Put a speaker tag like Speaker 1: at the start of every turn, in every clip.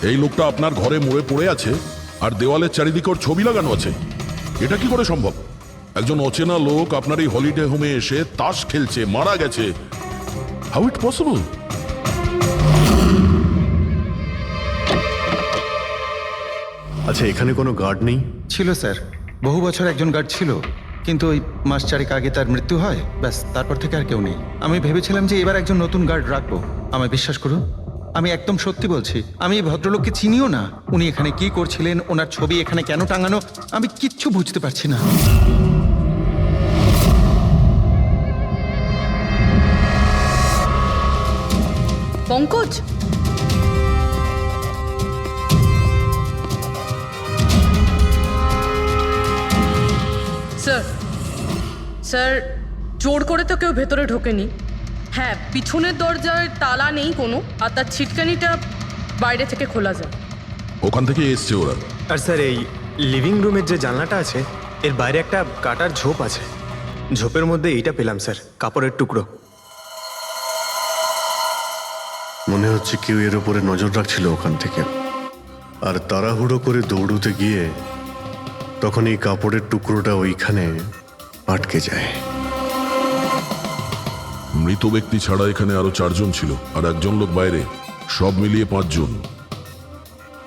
Speaker 1: এই লোকটা আপনার ঘরে মরে পড়ে আছে আর দেওয়ালের চারিদিকে ওর ছবি লাগানো আছে। এটা কি করে সম্ভব? একজন অচেনা লোক আপনার এই হলিডে হোমে এসে তাস খেলছে, মারা গেছে। How it possible?
Speaker 2: আচ্ছা, এখানে কোনো গার্ড নেই?
Speaker 3: ছিল স্যার, বহু বছর একজন গার্ড ছিল, কিন্তু ওই মাস চারেক আগে তার মৃত্যু হয়, ব্যাস তারপর থেকে আর কেউ নেই। আমি ভেবেছিলাম যে এবার একজন নতুন গার্ড রাখবো। আমায় বিশ্বাস করুন, আমি একদম সত্যি বলছি। আমি এই ভদ্রলোককে চিনিও না। উনি এখানে কি করছিলেন, ওনার ছবি এখানে কেন টাঙানো, আমি কিচ্ছু বুঝতে পারছি না।
Speaker 4: পঙ্কজ, স্যার স্যার, জোর করে তো কেউ ভেতরে ঢোকেনি। হ্যাঁ, পিছনের দরজায় তালা নেই কোনো, আর তার ছিটকানিটা বাইরে থেকে খোলা যায়।
Speaker 1: ওখান থেকে এসছে ওরা।
Speaker 5: আর স্যার, এই লিভিং রুমের যে জানলাটা আছে এর বাইরে একটা কাটার ঝোপ আছে। ঝোপের মধ্যে এইটা পেলাম স্যার, কাপড়ের টুকরো।
Speaker 2: মনে হচ্ছে কেউ এর উপরে নজর রাখছিল ওখান থেকে, আর তাড়াহুড়ো করে দৌড়তে গিয়ে তখন এই কাপড়ের টুকরোটা ওইখানে আটকে যায়।
Speaker 1: মৃত ব্যক্তি ছাড়া এখানে আরো 4 জন ছিল, আর একজন লোক বাইরে। সব মিলিয়ে 5 জন।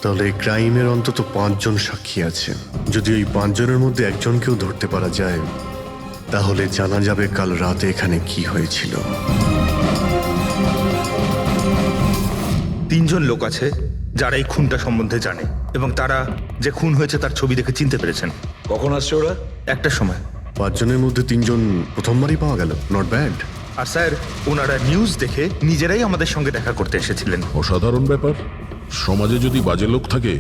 Speaker 2: তাহলে এই ক্রাইমের অন্তত 5 জন সাক্ষী আছে। যদি ওই 5 জনের মধ্যে একজনকেও ধরতে পারা যায়, তাহলে জানা যাবে কাল রাতে এখানে কি হয়েছিল।
Speaker 6: 3 জন লোক আছে যারা এই খুনটা সম্বন্ধে জানে, এবং তারা যে খুন হয়েছে তার ছবি দেখে চিনতে পেরেছেন।
Speaker 7: কখন আসছে ওরা?
Speaker 6: একটা সময়।
Speaker 2: 5 জনের মধ্যে 3 জন প্রথমবারই পাওয়া গেল, নট ব্যাড।
Speaker 6: আর স্যার, ওনারা নিউজ দেখে নিজেরাই আমাদের সঙ্গে দেখা করতে এসেছিলেন।
Speaker 1: অসাধারণ ব্যাপার। সমাজে যদি বাজে লোক থাকে,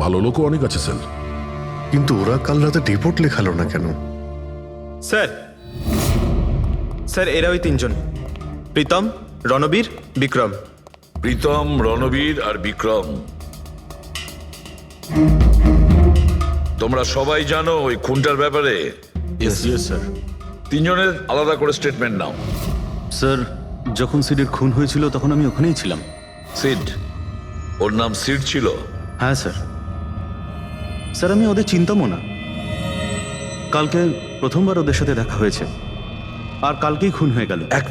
Speaker 1: ভালো লোকও অনেক আছে স্যার।
Speaker 2: কিন্তু ওরা কাল রাতে রিপোর্ট লেখালো না কেন?
Speaker 5: স্যার স্যার, এরা ওই 3 জন, প্রীতম, রণবীর, বিক্রম।
Speaker 7: প্রীতম, রণবীর আর বিক্রম। তোমরা সবাই জানো ওই খুনটার ব্যাপারে?
Speaker 8: স্যার।
Speaker 7: 3 জনের আলাদা করে স্টেটমেন্ট নাও।
Speaker 8: স্যার, যখন সিডের খুন হয়েছিল তখন আমি ওখানেই ছিলাম।
Speaker 7: সিড? ওর নাম সিড ছিল?
Speaker 8: হ্যাঁ স্যার। স্যার, আমি ওদের চিনতামও না। কালকে প্রথমবার ওদের সাথে দেখা হয়েছে, আর কালকেই খুন হয়ে গেল।
Speaker 7: এক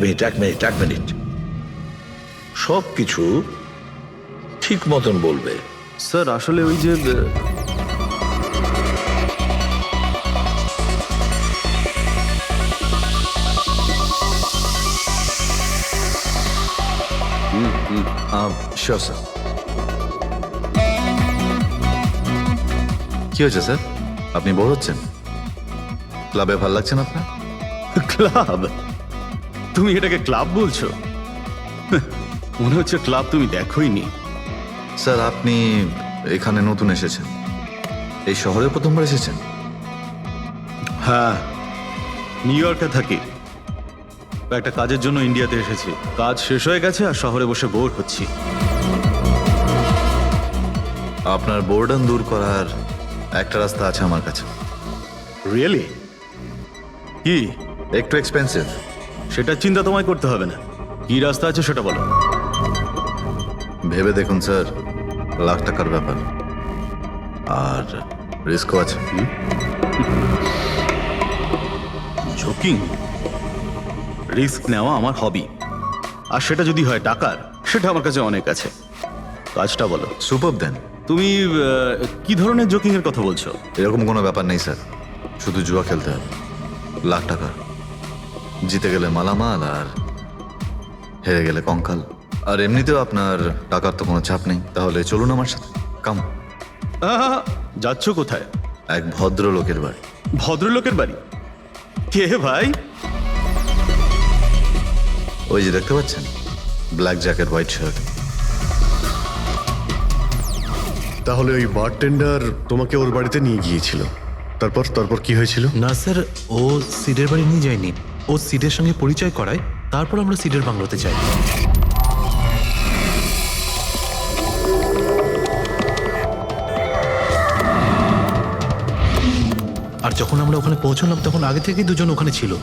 Speaker 7: মিনিট। সব কিছু ঠিক মতন বলবে।
Speaker 8: স্যার, আসলে ওই যে
Speaker 9: শিওর স্যার। কি হয়েছে স্যার? আপনি বোর হচ্ছেন? ক্লাবে ভালো লাগছে না আপনার?
Speaker 8: ক্লাব? তুমি এটাকে ক্লাব বলছো? মনে হচ্ছে ক্লাব তুমি দেখোইনি।
Speaker 9: স্যার, আপনি এখানে নতুন এসেছেন, এই শহরে প্রথমবার এসেছেন?
Speaker 8: হ্যাঁ, নিউ ইয়র্কে থাকি। একটা কাজের জন্য ইন্ডিয়াতে এসেছি। কাজ শেষ হয়ে গেছে আর শহরে বসে বোর হচ্ছি।
Speaker 9: আপনার বোর্ডন দূর করার একটা রাস্তা আছে আমার কাছে।
Speaker 8: রিয়েলি? কি?
Speaker 9: একটু এক্সপেন্সিভ।
Speaker 8: সেটা চিন্তা তোমায় করতে হবে না। কি রাস্তা আছে সেটা বলো।
Speaker 9: ভেবে দেখুন স্যার, লাখ টাকার ব্যাপার, আর রিস্কও আছে।
Speaker 8: জোকিং? রিস্ক নেওয়া আমার হবি, আর সেটা যদি হয় টাকার, সেটা আমার কাছে অনেক আছে। কাজটা বলো।
Speaker 9: সুপার দেন।
Speaker 8: তুমি কি ধরনের জোকিং এর কথা বলছো?
Speaker 9: এরকম কোনো ব্যাপার নেই স্যার, শুধু জুয়া খেলতে হবে। লাখ টাকা, জিতে গেলে মালামাল, আর হেরে গেলে কঙ্কাল। আর এমনিতেও আপনার টাকার তো কোনো চাপ নেই। তাহলে চলুন আমার সাথে, কাম।
Speaker 8: যাচ্ছ কোথায়?
Speaker 9: এক ভদ্রলোকের বাড়ি।
Speaker 8: ভদ্রলোকের বাড়ি? কে ভাই?
Speaker 9: ওই যে দেখতে পাচ্ছেন, ব্ল্যাক জ্যাকেট, হোয়াইট শার্ট।
Speaker 2: তাহলে ওই বারটেন্ডার তোমাকে ওর বাড়িতে নিয়ে গিয়েছিল, তারপর কি হয়েছিল?
Speaker 10: না স্যার, ও সিডের বাড়ি নিয়ে যায়নি। ও সিডের সঙ্গে পরিচয় করায়, তারপর আমরা সিডের বাংলোতে যাই। আর যখন আমরা ওখানে পৌঁছলাম তখন আগে থেকেই 2 জন ওখানে ছিল।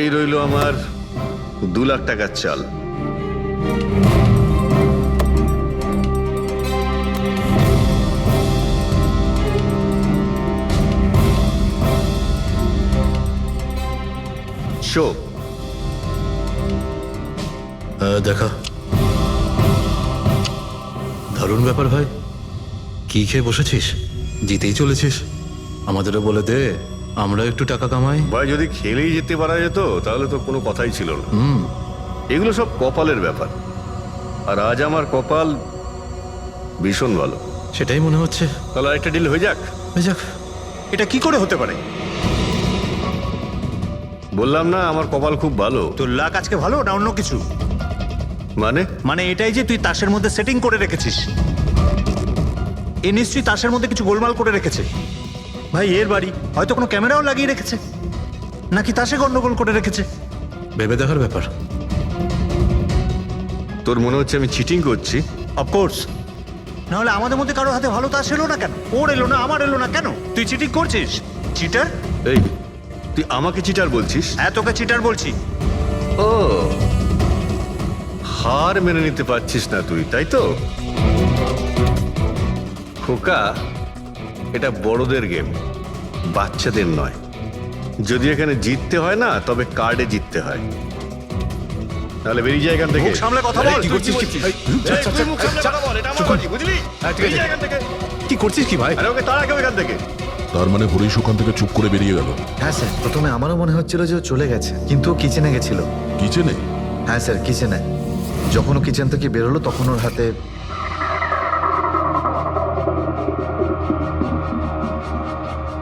Speaker 2: এই রইল আমার 2 লাখ টাকার চাল। শো
Speaker 10: দেখা দারুণ ব্যাপার ভাই। কি খেয়ে বসেছিস? জিতেই চলেছিস। আমাদেরও বলে দে, আমরা একটু টাকা কামাই।
Speaker 2: ভাই যদি খেলেই যেতে পারা যেত তাহলে তো কোনো কথাই ছিল না। এগুলো সব কপালের ব্যাপার, আর আজ আমার কপাল ভীষণ ভালো।
Speaker 10: সেটাই মনে হচ্ছে।
Speaker 2: তাহলে আরেকটা ডিল হয়ে যাক।
Speaker 10: হয়ে যাক।
Speaker 5: এটা কি করে হতে পারে?
Speaker 2: বললাম না আমার কপাল খুব ভালো।
Speaker 6: তোর লাক আজকে ভালো না অন্য কিছু?
Speaker 2: মানে
Speaker 6: এটাই যে তুই তাসের মধ্যে সেটিং করে রেখেছিস। এ নিশ্চয়ই তাসের মধ্যে কিছু গোলমাল করে রেখেছে। ভাই এর বাড়ি হয়তো কোনো ক্যামেরাও লাগিয়ে রেখেছে, নাকি তাসে গন্ডগোল করে রেখেছে।
Speaker 10: ভেবে দেখার ব্যাপার।
Speaker 2: তোর মনে হচ্ছে আমি চিটিং করছি?
Speaker 6: অফকোর্স, নাহলে আমাদের মধ্যে কারো হাতে ভালো তাস এলো না কেন? ওর এলো না, আমার এলো না কেন? তুই চিটিং করছিস, চিটার।
Speaker 2: এই তুই আমাকে চিটার বলছিস?
Speaker 6: হ্যাঁ, তোকে চিটার বলছি।
Speaker 2: ও, হার মেনে নিতে পারছিস না তুই, তাই তো? খোকা, এটা বড়দের গেম, বাচ্চাদের নয়। যদি এখানে জিততে হয় না, তবে কার্ডে জিততে হয়। তাহলে বেরিয়ে যায় এখান থেকে।
Speaker 6: মুখ সামলে কথা বল।
Speaker 2: কি করছিস কি? তুই মুখ সামলে কথা বল, এটা আমার বাড়ি, বুঝলি? বেরিয়ে যা এখান থেকে।
Speaker 10: কি করছিস কি ভাই?
Speaker 2: আরে ওকে তাড়া কেউ এখান থেকে।
Speaker 1: তার মানে হরিশ ওখান থেকে চুপ করে বেরিয়ে গেল।
Speaker 9: হ্যাঁ স্যার, প্রথমে আমারও মনে হচ্ছিল যে ও চলে গেছে, কিন্তু ও কিচেনে গেছিল।
Speaker 1: কিচেনে?
Speaker 9: হ্যাঁ স্যার, কিচেনে। যখন ও কিচেন থেকে বেরোলো তখন ওর হাতে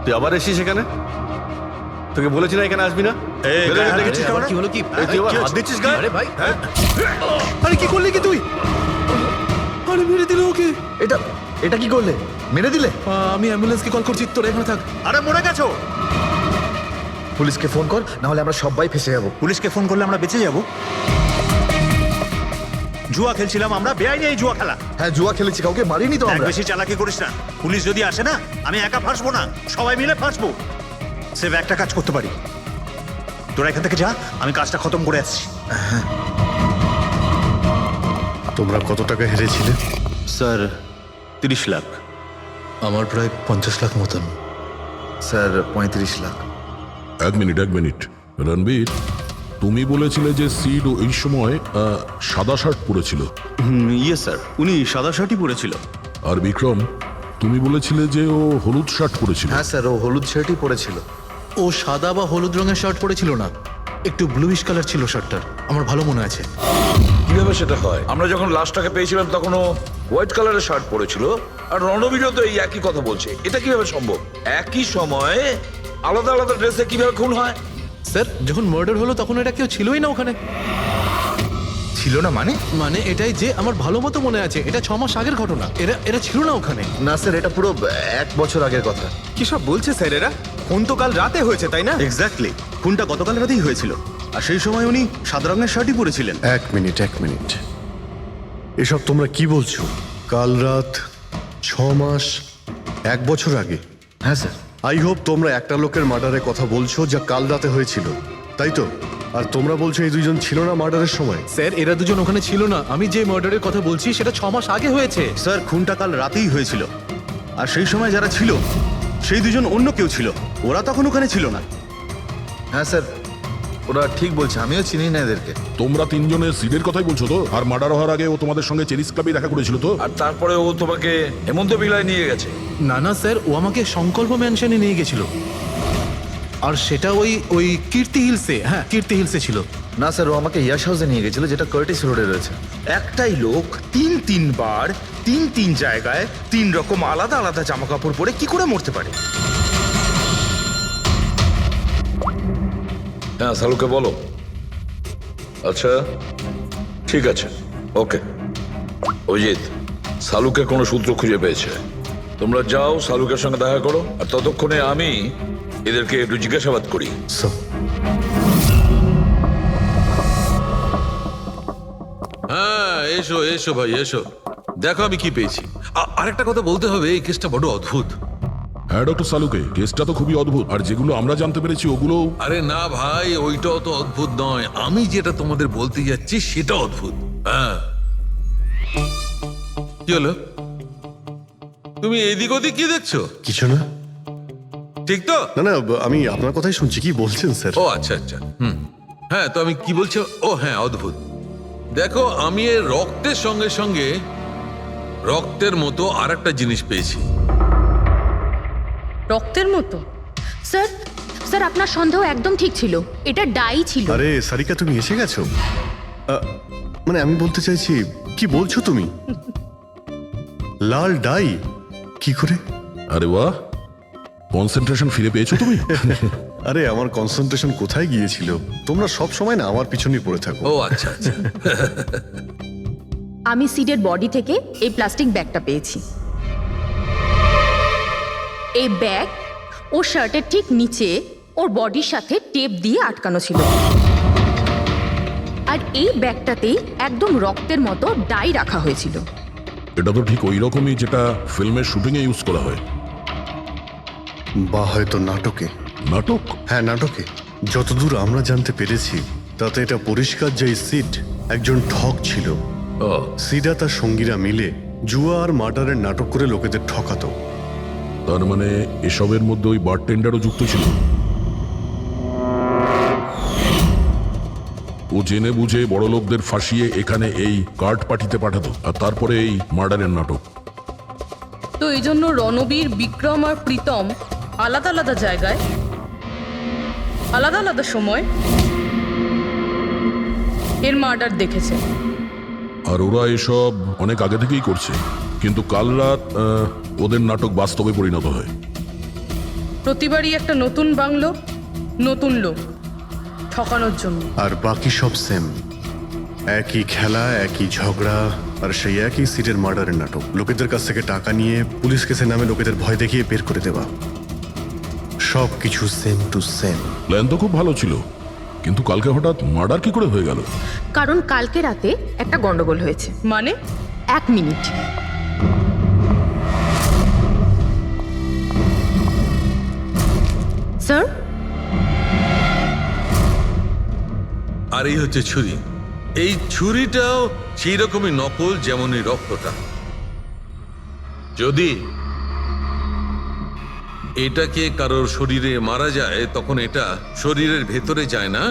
Speaker 2: তুই আবার এসিস এখানে? তোকে বলেছি না এখানে আসবি না? বেরো এখান থেকে।
Speaker 10: কি হলো কি?
Speaker 2: এই তুই আবার হাত দিচ্ছিস গায়ে?
Speaker 10: আরে ভাই, আরে কি করলি কি তুই? আরে মেরে দিল ওকে।
Speaker 9: এটা এটা কি করলে? মেরে দিলে?
Speaker 10: আমি অ্যাম্বুলেন্সকে কল করছি, তোরা এখানে থাক।
Speaker 6: আরে মরে গেছো?
Speaker 9: পুলিশকে ফোন কর, না হলে আমরা সবাই ফেসে যাবো।
Speaker 6: পুলিশকে ফোন করলে আমরা বেঁচে যাব? জুয়া খেলছিলাম আমরা, বেআইনি এই জুয়া খেলা।
Speaker 9: হ্যাঁ, জুয়া খেলেছি, কাউকে মারিনি তো
Speaker 6: এক
Speaker 9: আমরা।
Speaker 6: বেশি চালাকি করিস না। পুলিশ যদি আসে না, আমি একা ফাঁসবো না, সবাই মিলে ফাঁসবো। সেভ একটা কাজ করতে পারি, তোরা এখান থেকে যা, আমি কাজটা খতম করে আসছি।
Speaker 2: তোমরা কত টাকা হেরেছিলে?
Speaker 8: স্যার 30 লাখ।
Speaker 10: আমার প্রায় 50 লাখ মতন।
Speaker 9: স্যার 35 লাখ।
Speaker 1: এক মিনিট রণবীর, তুমি বলেছিলে যে সিড ওই সময় সাদা শার্ট পরেছিল।
Speaker 8: ইয়ে স্যার, উনি সাদা শার্টই পরেছিল।
Speaker 1: আর বিক্রম, তুমি বলেছিলে যে ও হলুদ শার্ট পরেছিল।
Speaker 9: হ্যাঁ স্যার, ও হলুদ শার্টই পরেছিল।
Speaker 10: ও সাদা বা হলুদ রঙের শার্ট পরেছিল না, একটু ব্লুইশ কালার ছিল শার্টটার, আমার ভালো মনে আছে।
Speaker 7: কিভাবে সেটা হয়? আমরা যখন লাশটাকে পেয়েছিলাম তখন ও হোয়াইট কালারের শার্ট পরেছিল, আর রণবীরও তো এই একই কথা বলছে। এটা কিভাবে সম্ভব? একই সময়ে আলাদা আলাদা ড্রেসে কিভাবে খুন হয়?
Speaker 10: স্যার, যখন মার্ডার হলো তখন এটা কেউ ছিলই না ওখানে।
Speaker 6: ছিল না মানে?
Speaker 10: মানে এটাই যে আমার ভালো মতো মনে আছে, এটা 6 মাস আগের ঘটনা। এরা ছিল না ওখানে।
Speaker 9: না স্যার, এটা পুরো 1 বছর আগের কথা।
Speaker 5: কি সব বলছে স্যার এরা? খুন তো কাল রাতে হয়েছে, তাই না?
Speaker 8: এক্স্যাক্টলি, খুনটা গতকাল রাতেই হয়েছিল। আর সেই সময় উনি সাদা রঙের শার্টই পরেছিলেন।
Speaker 2: এক মিনিট, এসব তোমরা কি বলছো? কাল রাত, 6 মাস, 1 বছর আগে?
Speaker 9: হ্যাঁ স্যার।
Speaker 2: আই হোপ তোমরা একটা লোকের মার্ডারের কথা বলছো যা কাল রাতে হয়েছিল, তাই তো? আর তোমরা বলছো এই দুইজন ছিল না মার্ডারের সময়?
Speaker 10: স্যার, এরা দুজন ওখানে ছিল না। আমি যে মার্ডারের কথা বলছি সেটা 6 মাস আগে হয়েছে।
Speaker 8: স্যার, খুনটা কাল রাতেই হয়েছিল। আর সেই সময় যারা ছিল সেই দুজন অন্য কেউ ছিল, ওরা তখন ওখানে ছিল না।
Speaker 9: হ্যাঁ স্যার, ওরা ঠিক বলছে, আমিও চিনি না এদেরকে।
Speaker 1: তোমরা তিনজনের সিডের কথাই বলছো তো? আর মার্ডার হওয়ার আগে ও তোমাদের সঙ্গে চেরিস ক্লাবে দেখা করেছিল তো?
Speaker 7: আর তারপরে ও তোমাকে হেমন্ত বিলায় নিয়ে গেছে।
Speaker 10: না স্যার, ও আমাকে সংকল্প ম্যানশনে নিয়ে গেছিল, আর সেটা ওই কীর্তি হিলসে। হ্যাঁ, কীর্তি হিলসে ছিল।
Speaker 9: না স্যার, ও আমাকে ইয়াশ হাউসে নিয়ে গেছিল, যেটা কার্টিস রোডে রয়েছে।
Speaker 11: একটাই লোক 3 বার 3 জায়গায় 3 রকম আলাদা আলাদা জামা কাপড় পরে কি করে মরতে পারে?
Speaker 7: হ্যাঁ, সালুকে বলো। আচ্ছা ঠিক আছে, ওকে। অজিত, সালুকে কোনো সূত্র খুঁজে পেয়েছে। তোমরা যাও, সালুকের সঙ্গে দেখা করো, আর ততক্ষণে আমি এদেরকে একটু জিজ্ঞাসাবাদ করি।
Speaker 12: হ্যাঁ, এসো ভাই এসো, দেখো আমি কি পেয়েছি। আরেকটা কথা বলতে হবে, এই কেসটা বড় অদ্ভুত।
Speaker 1: হ্যাঁ ডক্টর সালুকে, কেসটা তো খুবই অদ্ভুত, আর যেগুলো আমরা জানতে পেরেছি ওগুলো
Speaker 12: আরে না ভাই, ওইটাও তো অদ্ভুত নয়, আমি যেটা তোমাদের বলতে যাচ্ছি সেটা অদ্ভুত। হ্যাঁ, কি হলো? তুমি এদিক ওদিক কি দেখছো?
Speaker 2: কিছু না।
Speaker 12: ঠিক তো?
Speaker 2: না না, আমি আপনার কথাই শুনছি। কি বলছেন স্যার?
Speaker 12: ও আচ্ছা আচ্ছা, হ্যাঁ, তো আমি কি বলছি? ও হ্যাঁ, অদ্ভুত। দেখো, আমি এর রক্তের সঙ্গে সঙ্গে রক্তের মতো আর একটা জিনিস পেয়েছি।
Speaker 4: রক্তের মতো?
Speaker 13: স্যার স্যার আপনার সন্দেহ একদম ঠিক ছিল, এটা ডাই ছিল।
Speaker 2: আরে সারিকা, তুমি এসে গেছো? মানে আমি বলতে চাইছি, কি বলছো তুমি? লাল ডাই? কি করে?
Speaker 1: আরে বাহ, কনসেন্ট্রেশন ফিরে পেয়েছো তুমি?
Speaker 2: আরে আমার কনসেন্ট্রেশন কোথায় গিয়েছিল? তোমরা সব সময় না আমার পিছনেই পড়ে থাকো।
Speaker 12: ও আচ্ছা আচ্ছা।
Speaker 13: আমি সিডের বডি থেকে এই প্লাস্টিক ব্যাগটা পেয়েছি। এই ব্যাগ ওর শার্টের ঠিক নিচে ওর বডির সাথে টেপ দিয়ে আটকানো ছিল, আর এই ব্যাগটাতেই একদম রক্তের মতো ডাই রাখা হয়েছিল।
Speaker 1: এটা তো ঠিক ওই রকমই যেটা ফিল্মের শুটিং এ ইউজ করা হয়।
Speaker 2: বা হয়তো নাটকে।
Speaker 1: নাটক?
Speaker 2: হ্যাঁ, নাটকে। যতদূর আমরা জানতে পেরেছি তাতে এটা পরিষ্কার যে সিড একজন ঠক ছিল।
Speaker 12: ও
Speaker 2: সিডা তার সঙ্গীরা মিলে জুয়া আর মার্ডারের নাটক করে লোকেদের ঠকাতো।
Speaker 1: তার মানে এসবের মধ্যে ওই বারটেন্ডারও যুক্ত ছিল। ও জেনে বুঝে বড় লোকদের ফাঁসিয়ে এখানে এই কার্ড পার্টিতে পাঠাতো, আর তারপরে এই মার্ডারের নাটক।
Speaker 4: তো এই জন্য রণবীর, বিক্রম আর প্রীতম আলাদা আলাদা জায়গায়, আলাদা আলাদা সময় এর মার্ডার দেখেছে।
Speaker 1: আর ওরা এসব অনেক আগে থেকেই করছে, কিন্তু কাল রাত ওদের নাটক বাস্তবে পরিণত হয়।
Speaker 4: প্রতিবারই একটা নতুন বাংলো, নতুন লোক ঠকানোর জন্য।
Speaker 2: আর বাকি সব সেম, একই খেলা, একই ঝগড়া, আর সেই একই সিটের মার্ডারের নাটক। লোকেদের কাছ থেকে টাকা নিয়ে পুলিশ কেসের নামে লোকেদের ভয় দেখিয়ে বের করে দেওয়া। সব কিছু সেম টু সেম।
Speaker 1: প্ল্যান তো খুব ভালো ছিল, কিন্তু কালকে হঠাৎ মার্ডার কি করে হয়ে গেল?
Speaker 13: কারণ কালকে রাতে একটা গন্ডগোল হয়েছে।
Speaker 4: মানে?
Speaker 13: 1 মিনিট। স্যার,
Speaker 12: আর এই হচ্ছে ছুরি। এই ছুরিটাও সেই রকমই নকল যেমন এই রক্তটা। যদি এটাকে কারোর শরীরে মারা যায় তখন এটা শরীরের ভেতরে যায় না,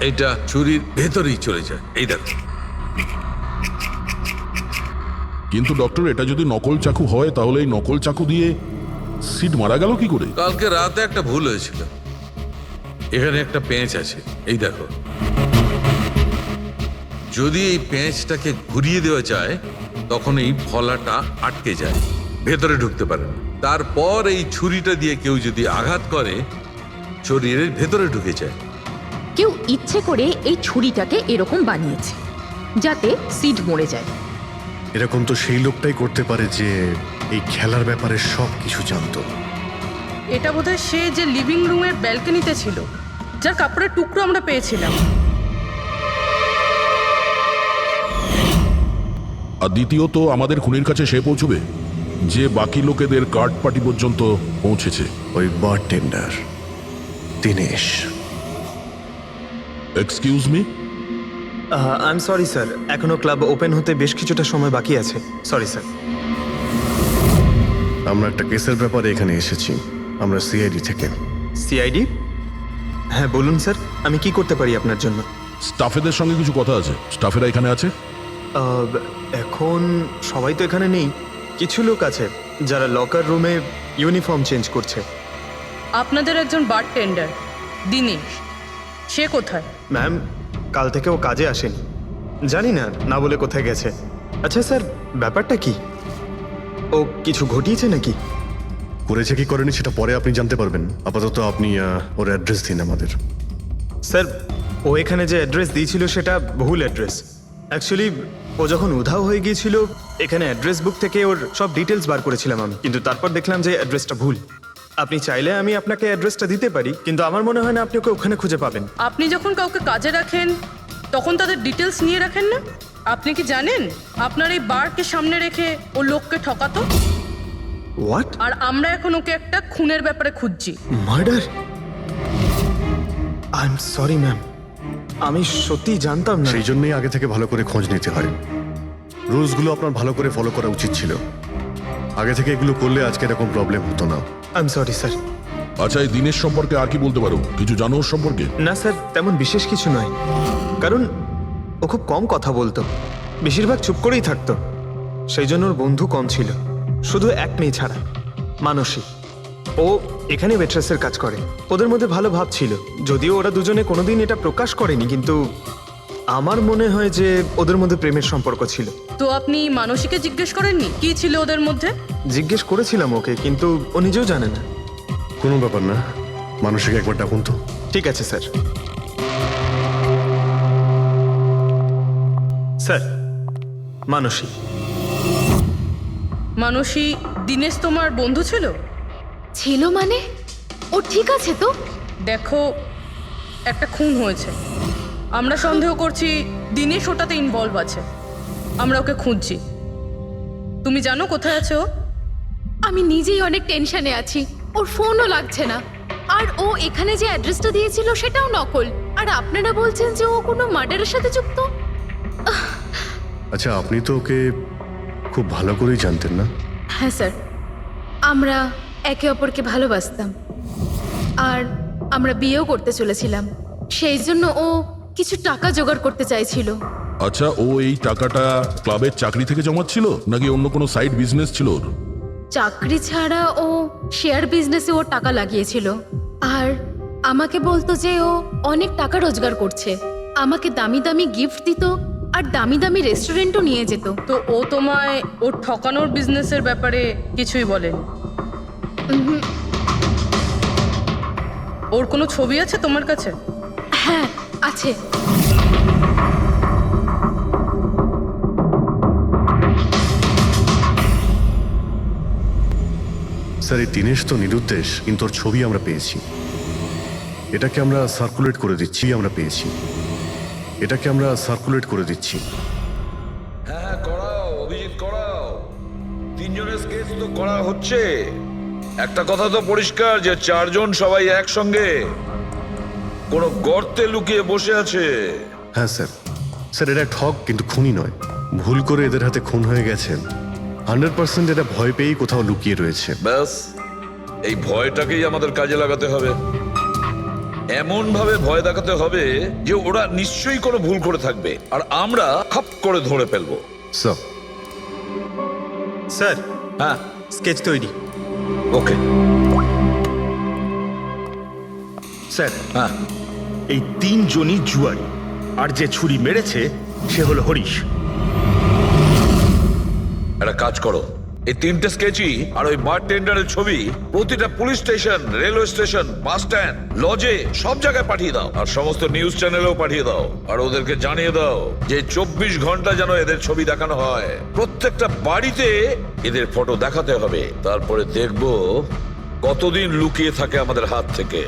Speaker 12: এটা ছুরির ভেতরেই চলে যায়। এই দেখো।
Speaker 1: কিন্তু ডক্টর, এটা যদি নকল চাকু হয় তাহলে এই নকল চাকু দিয়ে সিড মারা গেল কি করে?
Speaker 12: কালকে রাতে একটা ভুল হয়েছিল। এখানে একটা পেঁচ আছে, এই দেখো। যদি এই পেঁচটাকে ঘুরিয়ে দেওয়া যায় তখন এই ফলাটা আটকে যায়, ভেতরে ঢুকতে পারে না। তারপর এই ছুরিটা দিয়ে কেউ যদি আঘাত করে শরীরের ভেতরে ঢুকে যায়।
Speaker 13: কেউ ইচ্ছে করে এই ছুরিটাকে এরকম বানিয়েছে যাতে সিড মরে যায়।
Speaker 2: এরকম তো সেই লোকটাই করতে পারে যে এই খেলার ব্যাপারে সব কিছু জানতো।
Speaker 4: এটা বোধহয় সে যে লিভিং রুমের ব্যালকনিতে ছিল, যার কাপড়ের টুকরো আমরা পেয়েছিলাম।
Speaker 1: আর দ্বিতীয়ত, আমাদের খুনির কাছে সে পৌঁছবে যে বাকি লোকেদের কার্ড পার্টি পর্যন্ত পৌঁছেছে।
Speaker 2: ওই bartender Dinesh.
Speaker 1: Excuse me?
Speaker 5: I am sorry sir, এখনো ক্লাব ওপেন হতে বেশ কিছুটা সময় বাকি আছে। Sorry sir.
Speaker 2: আমরা একটা কেসের ব্যাপারে এখানে এসেছি। আমরা সিআইডি থেকে।
Speaker 5: সিআইডি? হ্যাঁ বলুন স্যার, আমি কি করতে পারি আপনার জন্য?
Speaker 1: স্টাফেদের সঙ্গে কিছু কথা আছে। স্টাফেরা এখানে আছে?
Speaker 5: এখন সবাই তো এখানে নেই, কিছু লোক আছে যারা লকার রুমে ইউনিফর্ম চেঞ্জ করছে।
Speaker 4: আপনাদের একজন বারটেন্ডার দিনেশ, সে কোথায়?
Speaker 5: ম্যাম, কাল থেকে ও কাজে আসেনি, জানি না না বলে কোথায় গেছে। আচ্ছা স্যার, ব্যাপারটা কি? ও কিছু ঘটিয়েছে নাকি?
Speaker 2: করেছে কি করেনি সেটা পরে আপনি জানতে পারবেন। আপাতত আপনি ওর অ্যাড্রেস দিন আমাদের।
Speaker 5: স্যার, ও এখানে যে অ্যাড্রেস দিয়েছিল সেটা ভুল অ্যাড্রেস। অ্যাকচুয়ালি ও যখন উধাও হয়ে গিয়েছিল এখানে অ্যাড্রেস বুক থেকে ওর সব ডিটেলস বার করেছিলাম আমি, কিন্তু তারপর দেখলাম যে অ্যাড্রেসটা ভুল। আপনি চাইলে আমি আপনাকে অ্যাড্রেসটা দিতে পারি, কিন্তু আমার মনে হয় না আপনি ওকে ওখানে খুঁজে পাবেন।
Speaker 4: আপনি যখন কাউকে কাজে রাখেন তখন তাদের ডিটেলস নিয়ে রাখেন না? আপনি কি জানেন আপনার এই বারকে সামনে রেখে ও লোককে ঠকাতো?
Speaker 5: হোয়াট?
Speaker 4: আর আমরা এখন ওকে একটা খুনের ব্যাপারে খুঁজছি।
Speaker 5: Murder? I am sorry ma'am, আমি সত্যিই জানতাম না।
Speaker 2: সেই জন্যই আগে থেকে ভালো করে খোঁজ নিতে হয়। রুলসগুলো আপনার ভালো করে ফলো করা উচিত ছিল। আগে থেকে এগুলো করলে আজকে এরকম প্রবলেম হতো না।
Speaker 5: I am sorry sir.
Speaker 1: আচ্ছা, এই দিনের সম্পর্কে আর কি বলতে পারো? কিছু জানো ওর সম্পর্কে?
Speaker 5: না স্যার, তেমন বিশেষ কিছু নয়, কারণ ও খুব কম কথা বলতো, বেশিরভাগ চুপ করেই থাকতো। সেই জন্য ওর বন্ধু কম ছিল, শুধু এক মেয়ে ছাড়া, মানসী। ও এখানে ওয়েট্রেসের কাজ করে। ওদের মধ্যে ভালো ভাব ছিল, যদিও ওরা দুজনে কোনোদিন এটা প্রকাশ করেনি, কিন্তু আমার মনে হয় যে ওদের মধ্যে প্রেমের সম্পর্ক ছিল।
Speaker 4: তো আপনি মানসীকে জিজ্ঞেস করেননি কি ছিল ওদের মধ্যে?
Speaker 5: জিজ্ঞেস করেছিলাম ওকে, কিন্তু ও নিজেও জানে না।
Speaker 2: কোনো ব্যাপার না, মানুষকে একবার ডাকুন তো।
Speaker 5: ঠিক আছে স্যার। স্যার, মানসী।
Speaker 4: মানসী, দীনেশ তোমার বন্ধু ছিল?
Speaker 13: ছিল মানে? ও ঠিক আছে তো?
Speaker 4: দেখো, একটা খুন হয়েছে, আমরা সন্দেহ করছি দীনেশ ওটাতে ইনভলভ আছে। আমরা ওকে খুঁজছি। তুমি জানো কোথায় আছে ও?
Speaker 13: আমি নিজেই অনেক টেনশনে আছি, ওর ফোনও লাগছে না। আর ও এখানে যে অ্যাড্রেসটা দিয়েছিল সেটাও নকল। আর আপনারা বলছেন যে ও কোনো মার্ডারের সাথে যুক্ত?
Speaker 2: আচ্ছা, আপনি তো ওকে খুব ভালো করেই জানতেন না?
Speaker 13: হ্যাঁ স্যার, আমরা একে অপরকে ভালোবাসতাম, আর আমরা বিয়েও করতে চলেছিলাম। সেই জন্য ও কিছু টাকা জোগাড় করতে চাইছিল।
Speaker 1: আচ্ছা, ও এই টাকাটা ক্লাবের চাকরি থেকে জমাচ্ছিল নাকি অন্য কোনো সাইড বিজনেস ছিল ওর?
Speaker 13: চাকরি ছাড়া ও শেয়ার বিজনেসে ও টাকা লাগিয়েছিল। আর আমাকে বলতো যে ও অনেক টাকা রোজগার করছে, আমাকে দামি দামি গিফট দিত আর দামি দামি রেস্টুরেন্টও নিয়ে যেত।
Speaker 4: তো ও তোমায় ওর ঠকানোর বিজনেসের ব্যাপারে কিছুই বলেনি? ওর কোনো ছবি আছে তোমার কাছে?
Speaker 13: হ্যাঁ আছে।
Speaker 2: স্যার, এই দীনেশ তো নিরুদ্দেশ, কিন্তু ওর ছবি আমরা পেয়েছি। এটাকে আমরা সার্কুলেট করে দিচ্ছি।
Speaker 7: হ্যাঁ, করাও অভিজিৎ, করাও। তিনজনের স্কেচ তো করা হচ্ছে। একটা কথা তো পরিষ্কার যে চারজন সবাই একসঙ্গে কোনো গর্তে লুকিয়ে বসে আছে।
Speaker 2: হ্যাঁ স্যার। স্যার, এটা ঠক কিন্তু খুনি নয়। ভুল করে এদের হাতে খুন হয়ে গেছেন। 100% এটা ভয় পেয়েই কোথাও লুকিয়ে রয়েছে।
Speaker 7: ব্যাস, এই ভয়টাকেই আমাদের কাজে লাগাতে হবে। এমন ভাবে ভয় দেখাতে হবে যে ওরা নিশ্চয়ই কোনো ভুল করে থাকবে, আর আমরা খপ করে ধরে ফেলবো।
Speaker 2: স্যার,
Speaker 5: স্যার,
Speaker 7: হ্যাঁ,
Speaker 5: স্কেচ তৈরি।
Speaker 7: ওকে
Speaker 11: স্যার,
Speaker 7: হ্যাঁ,
Speaker 11: এই তিনজনই জুয়ারি, আর যে ছুরি মেরেছে সে হলো হরিশ।
Speaker 7: একটা কাজ করো, এই তিনটে স্কেচই আর ওই বারটেন্ডারের ছবি প্রতিটা police station, railway station, bus stand, লজে, সব জায়গায় পাঠিয়ে দাও। আর সমস্ত নিউজ চ্যানেলেও পাঠিয়ে দাও। আর ওদেরকে জানিয়ে দাও যে 24 ঘন্টা যেন এদের ছবি দেখানো হয়। প্রত্যেকটা বাড়িতে এদের ফটো দেখাতে হবে। তারপরে দেখবো কতদিন লুকিয়ে থাকে আমাদের হাত থেকে।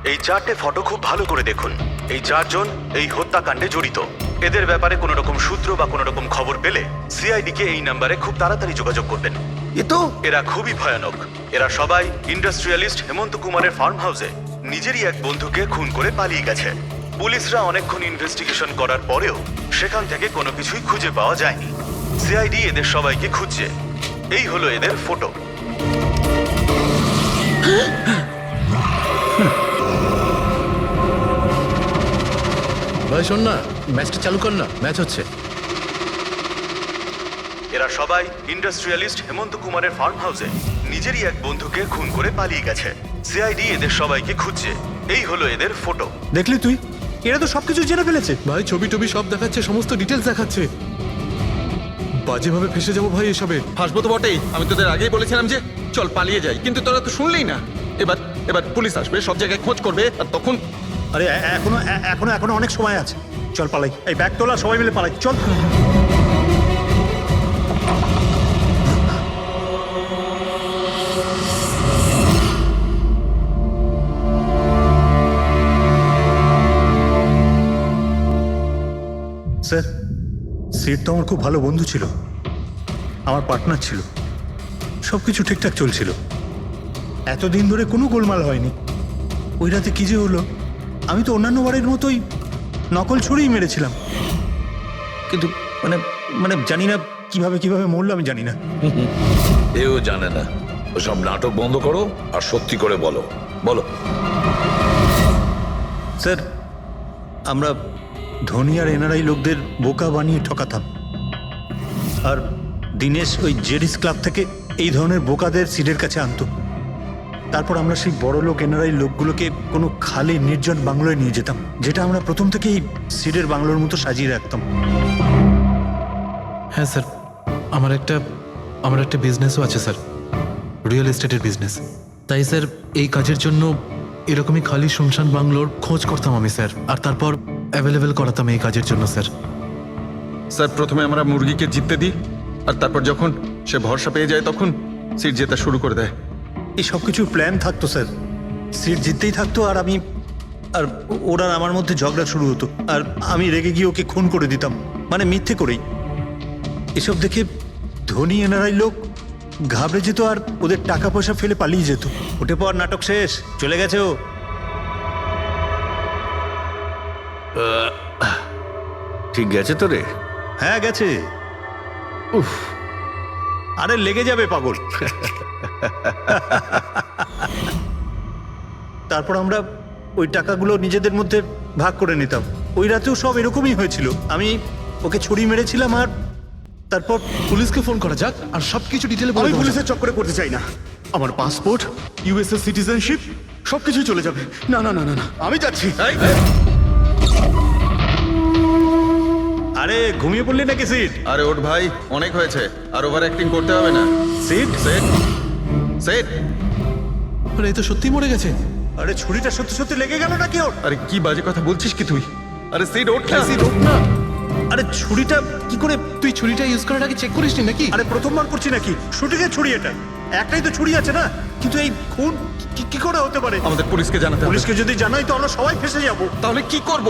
Speaker 6: এই 4টে ফটো খুব ভালো করে দেখুন। এই 4জন এই হত্যাকাণ্ডে জড়িত। এদের ব্যাপারে কোনো রকম সূত্র বা কোনো রকম খবর পেলে সিআইডি কে এই নাম্বারে খুব তাড়াতাড়ি যোগাযোগ করবেন। এরা খুবই ভয়ানক। এরা সবাই ইন্ডাস্ট্রিয়ালিস্ট হেমন্ত কুমারের ফার্ম হাউসে নিজেরই এক বন্ধুকে খুন করে পালিয়ে গেছে। পুলিশরা অনেকক্ষণ ইনভেস্টিগেশন করার পরেও সেখান থেকে কোনো কিছুই খুঁজে পাওয়া যায়নি। সিআইডি এদের সবাইকে খুঁজছে। এই হলো এদের ফটো।
Speaker 10: ভাই শোন না, ম্যাচটা চালু কর না, ম্যাচ হচ্ছে।
Speaker 6: এরা সবাই ইন্ডাস্ট্রিয়ালিস্ট হেমন্ত কুমারের ফার্ম হাউসে নিজেরই এক বন্ধুকে খুন করে পালিয়ে গেছে। সিআইডি এদের সবাইকে খুঁজছে। এই হলো এদের ফটো।
Speaker 5: দেখলি তুই, এরা তো সবকিছু জেনে ফেলেছে।
Speaker 10: ভাই ছবি টবি সব দেখাচ্ছে, সমস্ত ডিটেলস দেখাচ্ছে। বাজেভাবে ফেসে যাবো ভাই এসবে।
Speaker 3: হাসবো তো বটেই। আমি তোদের আগেই বলেছিলাম যে চল পালিয়ে যাই, কিন্তু তোরা তো শুনলেই না। এবার পুলিশ আসবে, সব জায়গায় খোঁজ করবে, আর তখন
Speaker 6: আরে এখনো অনেক সময় আছে। চল পালাই, এই ব্যাগ তোলা, সবাই মিলে পালাই, চল। স্যার, সিট তো আমার খুব ভালো বন্ধু ছিল, আমার পার্টনার ছিল।
Speaker 11: সবকিছু ঠিকঠাক চলছিল, এতদিন ধরে কোনো গোলমাল হয়নি। ওই রাতে কি যে হলো, আমি তো অন্যান্য বারের মতোই নকল ছুরিই মেরেছিলাম, কিন্তু মানে মানে জানি না কিভাবে কিভাবে মরলো, আমি জানি না।
Speaker 7: এও জানে না। ওসব নাটক বন্ধ করো আর সত্যি করে বলো। বলো।
Speaker 11: স্যার, আমরা ধনী আর এনআরআই লোকদের বোকা বানিয়ে ঠকাতাম, আর দিনেশ ওই জেডিস ক্লাব থেকে এই ধরনের বোকাদের সিডের কাছে আনতো। তারপর আমরা সেই বড় লোক এনআরআই লোকগুলোকে কোনো খালি নির্জন বাংলোয় নিয়ে যেতাম, যেটা আমরা প্রথম থেকেই সিডের বাংলোর মতো সাজিয়ে রাখতাম।
Speaker 10: হ্যাঁ স্যার, আমার একটা বিজনেসও আছে স্যার, রিয়েল এস্টেটের বিজনেস। তাই স্যার এই কাজের জন্য এরকমই খালি শুনশান বাংলোর খোঁজ করতাম আমি স্যার, আর তারপর অ্যাভেলেবেল করাতাম এই কাজের জন্য স্যার।
Speaker 3: স্যার, প্রথমে আমরা মুরগিকে জিততে দিই, আর তারপর যখন সে ভরসা পেয়ে যায় তখন সিট জেতা শুরু করে দেয়।
Speaker 11: এই সব কিছুর প্ল্যান থাকতো স্যার, সিট জিততেই থাকতো, আর আমি আর ওরা আমার মধ্যে ঝগড়া শুরু হতো, আর আমি রেগে গিয়ে ওকে খুন করে দিতাম, মানে মিথ্যে করেই। এসব দেখে ধনী এনআরআই লোক ঘাবড়ে যেত আর ওদের টাকা পয়সা ফেলে পালিয়ে যেত। ওঠে পর নাটক শেষ, চলে গেছে ও।
Speaker 2: ঠিক গেছে তো রে?
Speaker 11: হ্যাঁ গেছে। উফ, আরে লেগে যাবে পাগল। তারপর আমরা ওই টাকাগুলো নিজেদের মধ্যে ভাগ করে নিতাম। ওই রাতেও সব এরকমই হয়েছিল, আমি ওকে ছুরি মেরেছিলাম, আর তারপর
Speaker 10: পুলিশকে ফোন করা যাক আর সবকিছু ডিটেলে
Speaker 2: আমি পুলিশের চক্করে পড়তে চাই না। আমার পাসপোর্ট, ইউএসএ সিটিজেনশিপ সবকিছুই চলে যাবে। না না না না না, আমি যাচ্ছি।
Speaker 11: আরে ঘুমিয়ে পড়লি নাকি সিট?
Speaker 3: আরে ওঠ ভাই, অনেক হয়েছে, আর ওভার অ্যাক্টিং করতে হবে না।
Speaker 11: Sit
Speaker 3: set set.
Speaker 10: আরে এই তো সত্যি মরে গেছে।
Speaker 11: আরে ছুরিটা সত্যি সত্যি লেগে গেল নাকি ওর?
Speaker 3: আরে কি বাজে কথা বলছিস কি তুই? আরে সিট ওঠ না।
Speaker 10: সিট ওঠ না।
Speaker 11: আরে ছুরিটা কি করে?
Speaker 10: তুই ছুরিটা ইউজ করার আগে চেক করিসনি নাকি?
Speaker 11: আরে প্রথমবার করছি নাকি? শুটিংয়ের ছুরি এটা, একটাই তো ছুরি আছে না, কিন্তু এই খুন কি করে হতে পারে?
Speaker 3: আমাদের পুলিশকে জানাতে হবে।
Speaker 11: পুলিশকে যদি জানাই তো আমরা সবাই ফেসে যাব।
Speaker 3: তাহলে কি করব?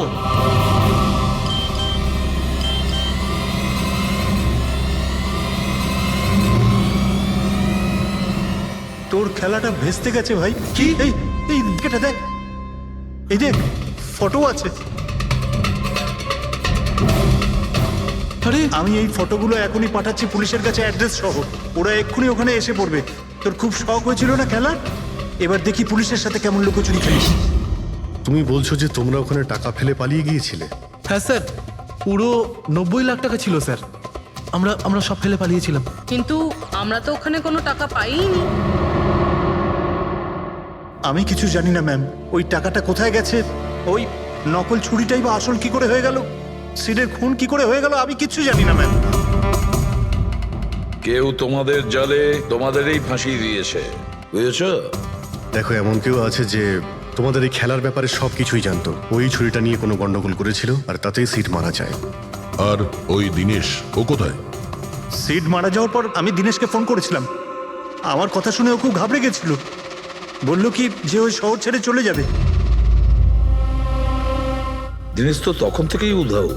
Speaker 11: তোর খেলাটা ভেস্তে গেছে ভাই। কি? এই এই এটা দেখ, এই দেখ ফটো আছে।
Speaker 10: আরে
Speaker 11: আমি এই ফটোগুলো এখনই পাঠাচ্ছি পুলিশের কাছে অ্যাড্রেস সহ, ওরা এক্ষুনি ওখানে এসে পড়বে। তোর খুব শখ হয়েছিল না খেলার, এবার দেখি পুলিশের সাথে কেমন লুকোচুরি খেলিস।
Speaker 2: তুমি বলছো যে তোমরা ওখানে টাকা ফেলে পালিয়ে গিয়েছিলে?
Speaker 10: হ্যাঁ স্যার, পুরো 90 লাখ টাকা ছিল স্যার। আমরা সব ফেলে পালিয়েছিলাম।
Speaker 4: কিন্তু আমরা তো ওখানে কোনো টাকা পাইনি।
Speaker 11: আমি কিছু জানি না ম্যাম, ওই টাকাটা কোথায় গেছে, ওই নকল ছুরিটাই বা আসল কি করে হয়ে গেল, সিডের খুন কি করে হয়ে গেল, আমি কিচ্ছু জানি না ম্যাম।
Speaker 7: কেউ তোমাদের জালে তোমাদেরই ফাঁসি দিয়েছে, বুঝেছো?
Speaker 2: দেখো, এমন কেউ আছে যে তোমাদের এই খেলার ব্যাপারে সবকিছুই জানতো। ওই ছুরিটা নিয়ে কোনো গন্ডগোল করেছিল, আর তাতেই সিট মারা যায়।
Speaker 1: আর ওই দিনেশ, ও কোথায়?
Speaker 11: সিড মারা যাওয়ার পর আমি দিনেশকে ফোন করেছিলাম, আমার কথা শুনে ও খুব ঘাবড়ে গেছিল, বলল কি যে ওই শহর ছেড়ে চলে যাবে।
Speaker 7: দিনেশ তো তখন থেকেই উধাও।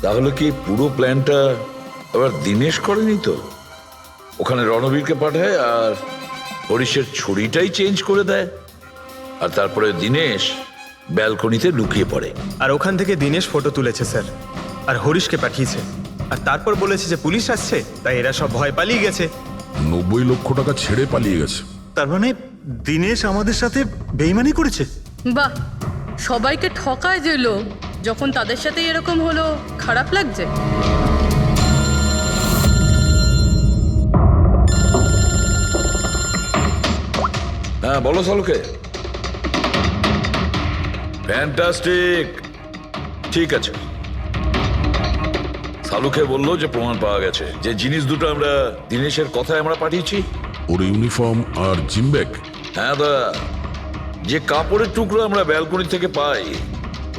Speaker 7: তাহলে কি পুরো প্ল্যানটা আবার দিনেশ করেনি তো? ওখানে রণবীরকে পাঠায় আর হরিশের ছুরিটাই চেঞ্জ করে দেয়, আর তারপরে দিনেশ ব্যালকনিতে লুকিয়ে পড়ে।
Speaker 5: আর ওখান থেকে দিনেশ ফটো তুলেছে স্যার, আর হরিশকে পাঠিয়েছে, আর তারপর বলেছে যে পুলিশ আসছে, তাই এরা সব ভয় পালিয়ে গেছে।
Speaker 1: 90 লক্ষ টাকা ছেড়ে পালিয়ে গেছে।
Speaker 11: তার মানে দিনেশ আমাদের সাথে বেইমানি করেছে।
Speaker 4: বাহ, সবাইকে ঠকায় যে লোক, যখন তাদের সাথে এরকম হলো খারাপ লাগছে।
Speaker 7: হ্যাঁ বলো সালুকে। ফ্যান্টাস্টিক, ঠিক আছে। সালুকে বললো যে প্রমাণ পাওয়া গেছে, যে জিনিস দুটো আমরা দিনেশের কথায় আমরা পাঠিয়েছি।
Speaker 1: ওর ইউনিফর্ম আর জিমব্যাগ।
Speaker 7: হ্যাঁ দা, যে কাপড়ের টুকরো আমরা ব্যালকনি থেকে পাই,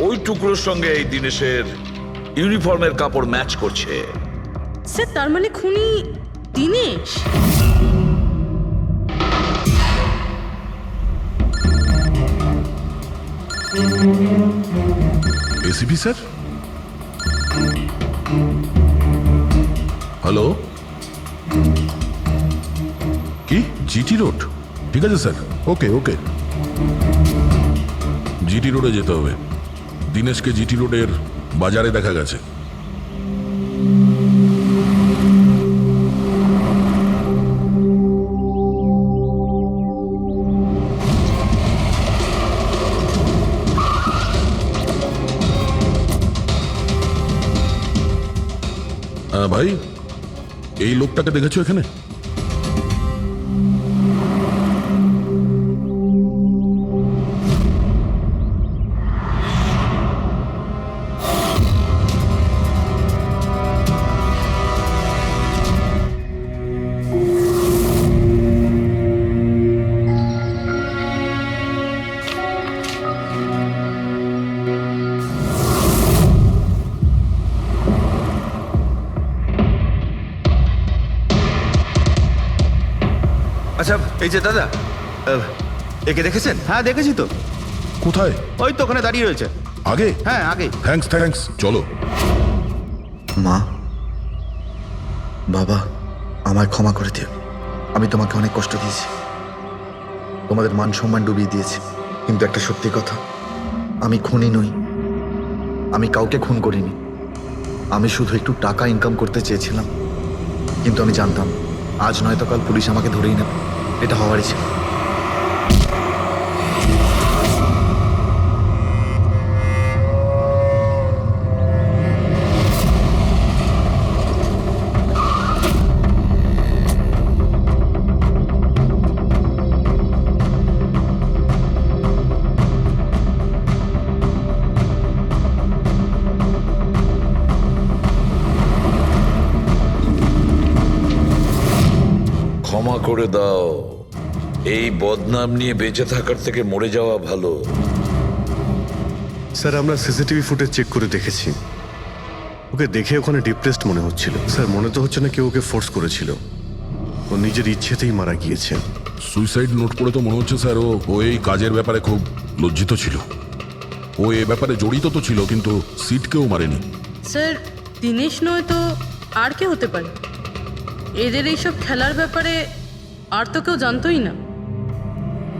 Speaker 7: ওই টুকরোর সঙ্গে এই দিনেশের ইউনিফর্মের কাপড় ম্যাচ করছে।
Speaker 4: স্যার, তার মানে খুনি দিনেশ?
Speaker 1: ACP sir, hello? কি জিটি রোড? ঠিক আছে স্যার, ওকে ওকে। জিটি রোডে যেতে হবে। দিনেশকে জিটি রোডের বাজারে দেখা গেছে। ভাই, এই লোকটাকে দেখেছো এখানে?
Speaker 8: আচ্ছা এই যে দাদা, একে দেখেছেন? হ্যাঁ দেখেছি তো।
Speaker 1: কোথায়?
Speaker 8: ওই তো ওখানে দাঁড়িয়ে রয়েছে।
Speaker 1: আগে?
Speaker 8: হ্যাঁ আগে।
Speaker 1: থ্যাঙ্কস থ্যাঙ্কস, চলো।
Speaker 9: মা, বাবা, আমায় ক্ষমা করে দিও। আমি তোমাকে অনেক কষ্ট দিয়েছি, তোমাদের মান সম্মান ডুবিয়ে দিয়েছি। কিন্তু একটা সত্যি কথা, আমি খুনি নই, আমি কাউকে খুন করিনি। আমি শুধু একটু টাকা ইনকাম করতে চেয়েছিলাম, কিন্তু আমি জানতাম আজ নয়তো কাল পুলিশ আমাকে ধরেই নেবে। এটা হওয়ারই ছিল।
Speaker 7: ক্ষমা করে দাও। এই বদনাম নিয়ে বেঁচে থাকার থেকে মরে যাওয়া ভালো।
Speaker 2: স্যার, আমরা সিসিটিভি ফুটেজ চেক করে দেখেছি। ওকে দেখে ওখানে ডিপ্রেসড মনে হচ্ছিল। স্যার, মনে তো হচ্ছে না কেউ ওকে ফোর্স করেছিল, ও নিজের ইচ্ছেতেই মারা গিয়েছে।
Speaker 1: সুইসাইড নোট পড়ে তো মনে হচ্ছে স্যার ও এই কাজের ব্যাপারে খুব লজ্জিত ছিল। ও এ ব্যাপারে জড়িত তো ছিল, কিন্তু সিটকেও মারেনি।
Speaker 4: স্যার, দিনেশ নয় তো আর কে হতে পারে? এদের এইসব খেলার ব্যাপারে আর তো কেউ জানতোই না।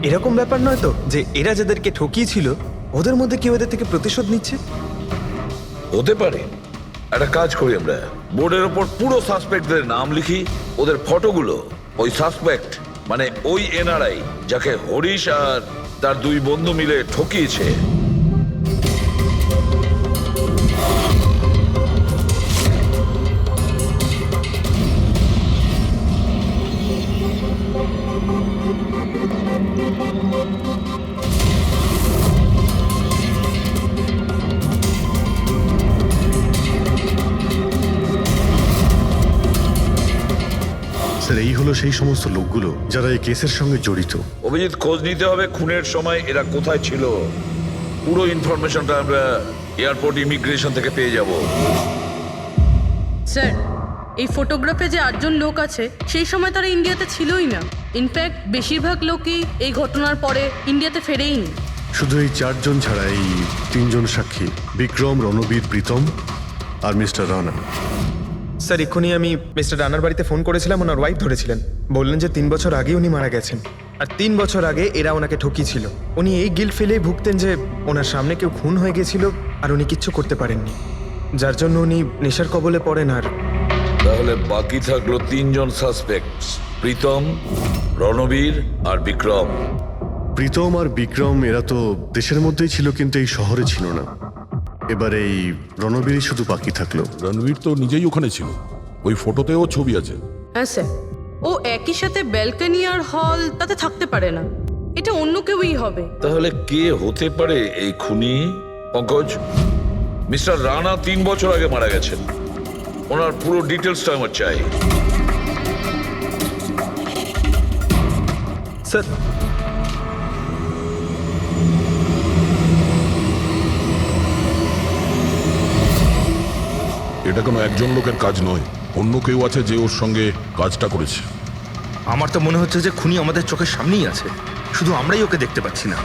Speaker 5: এরকম ব্যাপার নয় তো যে এরা যাদেরকে ঠকিয়েছিল ওদের মধ্যে কেউ এদের থেকে প্রতিশোধ নিচ্ছে?
Speaker 7: হতে পারে। একটা কাজ করি, আমরা বোর্ডের ওপর পুরো সাসপেক্টদের নাম লিখি, ওদের ফটোগুলো ওই সাসপেক্ট মানে ওই এনআরআই যাকে হরিশ আর তার দুই বন্ধু মিলে ঠকিয়েছে,
Speaker 2: স্যার, এই হলো সেই সমস্ত লোকগুলো যারা এই কেসের সঙ্গে জড়িত।
Speaker 7: অভিজিৎ, খোঁজ নিতে হবে খুনের সময় এরা কোথায় ছিল। পুরো ইনফরমেশনটা আমরা এয়ারপোর্ট ইমিগ্রেশন থেকে পেয়ে যাব।
Speaker 4: স্যার, এই ফটোগ্রাফে যে 8জন লোক আছে সেই সময় তারা ইন্ডিয়াতে ছিলই না। ইনফ্যাক্ট বেশিরভাগ লোকই এই ঘটনার পরে ইন্ডিয়াতে ফেরেইনি।
Speaker 2: শুধু এই 4 জন ছাড়া এই 3 জন সাক্ষী, বিক্রম, রণবীর, প্রীতম আর মিস্টার রানা।
Speaker 5: স্যার, এক্ষুনি আমি মিস্টার রানার বাড়িতে ফোন করেছিলাম, ওনার ওয়াইফ ধরেছিলেন। বললেন যে 3 বছর আগে উনি মারা গেছেন, আর 3 বছর আগে এরা ওনাকে ঠকিয়েছিল। উনি এই গিল্ট ফেলেই ভুগতেন যে ওনার সামনে কেউ খুন হয়ে গেছিল আর উনি কিচ্ছু করতে পারেননি, যার জন্য উনি নেশার কবলে পড়েন। আর
Speaker 7: তাহলে বাকি থাকলো 3 জন সাসপেক্ট, প্রীতম, রণবীর আর বিক্রম।
Speaker 2: প্রীতম আর বিক্রম এরা তো দেশের মধ্যেই ছিল, কিন্তু এই শহরে ছিল না। এবার এই রণবীরই শুধু বাকি থাকলো।
Speaker 1: রণবীর তো নিজেই ওখানে ছিল, ওই ফটোতেও ছবি আছে।
Speaker 4: হ্যাঁ স্যার, ও একই সাথে ব্যালকনি আর হল তাতে থাকতে পারে না, এটা অন্য কেউই হবে।
Speaker 7: তাহলে কে হতে পারে এই খুনি? পঙ্কজ, মিস্টার রানা 3 বছর আগে মারা গেছেন, ওনার পুরো ডিটেলসটা আমার চাই।
Speaker 5: স্যার,
Speaker 1: এটা কোনো একজন লোকের কাজ নয়, অন্য কেউ আছে যে ওর সঙ্গে কাজটা করেছে।
Speaker 8: আমার তো মনে হচ্ছে যে খুনি আমাদের চোখের সামনেই আছে, শুধু আমরাই ওকে দেখতে পাচ্ছি না।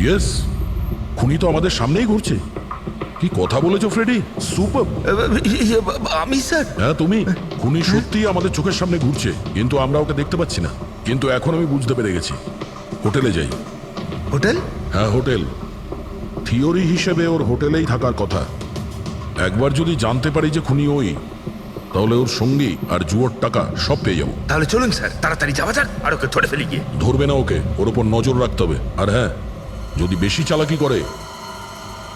Speaker 1: ইয়েস, খুনি তো আমাদের সামনেই ঘুরছে। কি কথা বলেছো ফ্রেডি, সুপার।
Speaker 8: আমি স্যার,
Speaker 1: হ্যাঁ তুমি। খুনি সত্যিই আমাদের চোখের সামনে ঘুরছে, কিন্তু আমরা ওকে দেখতে পাচ্ছি না। কিন্তু এখন আমি বুঝতে পেরে গেছি। হোটেলে যাই।
Speaker 8: হোটেল?
Speaker 1: হ্যাঁ হোটেল। থিওরি হিসেবে ওর হোটেলেই থাকার কথা। একবার যদি জানতে পারি যে খুনি ওই, তাহলে ওর সঙ্গী আর জুয়োর টাকা সব পেয়ে যাবো।
Speaker 8: তাহলে চলুন স্যার, তাড়াতাড়ি যাওয়া যাক আর ওকে ধরে ফেলি গিয়ে।
Speaker 1: ধরবে না ওকে, ওর ওপর নজর রাখতে হবে। আর হ্যাঁ, যদি বেশি চালাকি করে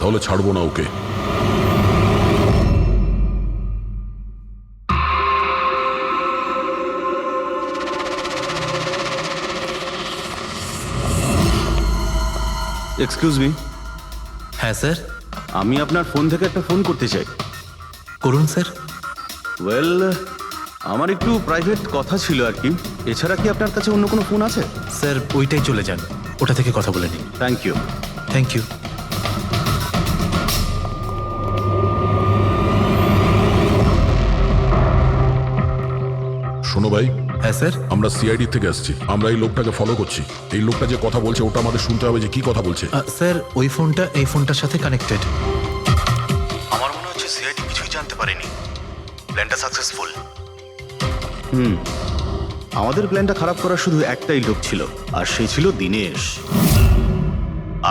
Speaker 1: তাহলে ছাড়বো না ওকে।
Speaker 8: এক্সকিউজ মি,
Speaker 10: হ্যাঁ স্যার,
Speaker 8: আমি আপনার ফোন থেকে একটা ফোন করতে চাই।
Speaker 10: করুন স্যার।
Speaker 8: ওয়েল, আমার একটু প্রাইভেট কথা ছিল আর কি। এছাড়া কি আপনার কাছে অন্য কোনো ফোন আছে?
Speaker 10: স্যার ওইটাই চলে যান, ওটা থেকে কথা বলে নিন।
Speaker 8: Thank you.
Speaker 10: Thank you.
Speaker 1: শোনো ভাই,
Speaker 10: হ্যাঁ স্যার।
Speaker 1: আমরা সিআইডি থেকে আসছি। আমরা এই লোকটাকে ফলো করছি। এই লোকটা যে কথা বলছে ওটা আমাদের শুনতে হবে যে কি কথা বলছে।
Speaker 10: স্যার ওই ফোনটা এই ফোনটার সাথে কানেক্টেড।
Speaker 8: আমার মনে হচ্ছে সিআইডি কিছুই জানতে পারেনি। প্ল্যানটা সাকসেসফুল। আমাদের প্ল্যানটা খারাপ করার শুধু একটাই লোক ছিল, আর সেই ছিল দিনেশ।